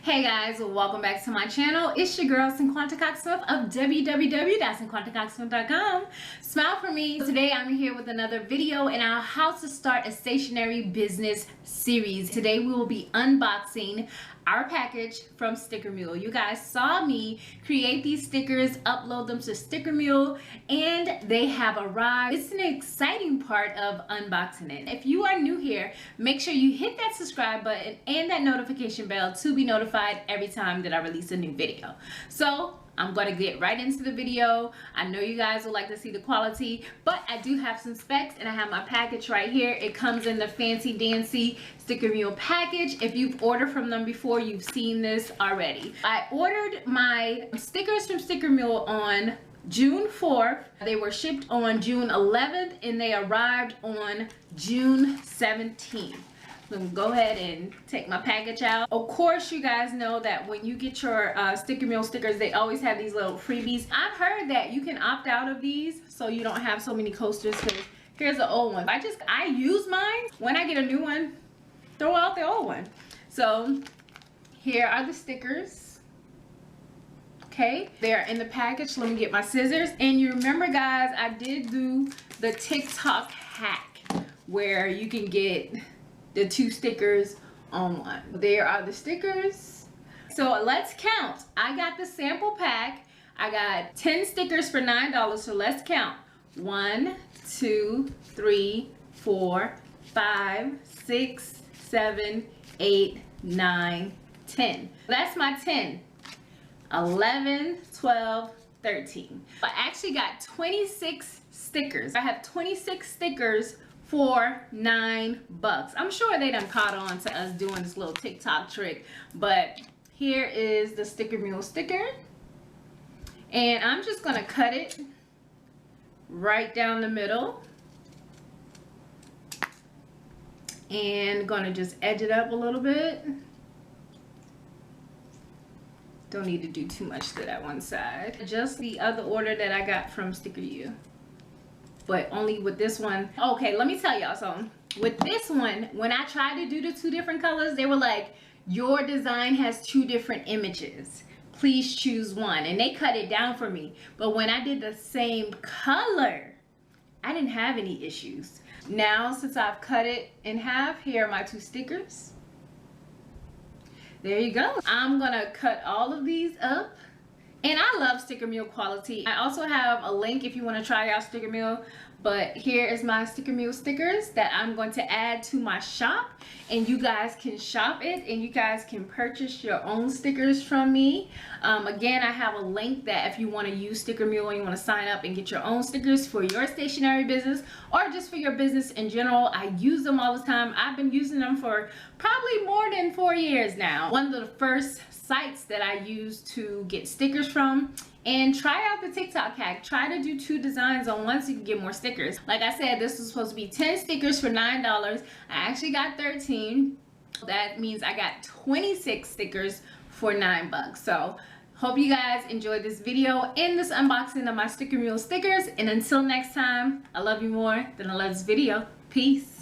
Hey guys, welcome back to my channel. It's your girl Cinquanta Cox-Smith of www.cinquantacoxsmith.com. Smile for me. Today I'm here with another video in our how to start a stationery business series. Today we will be unboxing our package from Sticker Mule. You guys saw me create these stickers, upload them to Sticker Mule, and they have arrived. It's an exciting part of unboxing it. If you are new here, make sure you hit that subscribe button and that notification bell to be notified every time that I release a new video. So I'm gonna get right into the video. I know you guys would like to see the quality, but I do have some specs and I have my package right here. It comes in the fancy dancy Sticker Mule package. If you've ordered from them before, you've seen this already. I ordered my stickers from Sticker Mule on June 4th. They were shipped on June 11th and they arrived on June 17th. I'm gonna go ahead and take my package out. Of course, you guys know that when you get your Sticker Mule stickers, they always have these little freebies. I've heard that you can opt out of these so you don't have so many coasters, because here's the old one. I use mine. When I get a new one, throw out the old one. So here are the stickers. Okay, they're in the package. Let me get my scissors. And you remember, guys, I did do the TikTok hack where you can get the 2 stickers on one. There are the stickers. So let's count. I got the sample pack. I got 10 stickers for $9. So let's count. 1, 2, 3, 4, 5, 6, 7, 8, 9, 10. That's my 10. 11, 12, 13. I actually got 26 stickers. I have 26 stickers for $9. I'm sure they done caught on to us doing this little TikTok trick, but here is the Sticker Mule sticker, and I'm just gonna cut it right down the middle and gonna just edge it up a little bit. Don't need to do too much to that one side. Just the other order that I got from Sticker U, but only with this one. Okay, let me tell y'all something. With this one, when I tried to do the 2 different colors, they were like, your design has 2 different images. Please choose one. And they cut it down for me. But when I did the same color, I didn't have any issues. Now, since I've cut it in half, here are my 2 stickers. There you go. I'm gonna cut all of these up. And I love Sticker Mule quality. I also have a link if you want to try out Sticker Mule. But here is my Sticker Mule stickers that I'm going to add to my shop. And you guys can shop it and you guys can purchase your own stickers from me. Again, I have a link that if you want to use Sticker Mule and you want to sign up and get your own stickers for your stationery business or just for your business in general. I use them all the time. I've been using them for probably more than 4 years now. One of the first sites that I use to get stickers from. And try out the TikTok hack. Try to do 2 designs on one so you can get more stickers. Like I said, this was supposed to be 10 stickers for $9. I actually got 13. That means I got 26 stickers for $9. So hope you guys enjoyed this video and this unboxing of my Sticker Mule stickers. And until next time, I love you more than I love this video. Peace.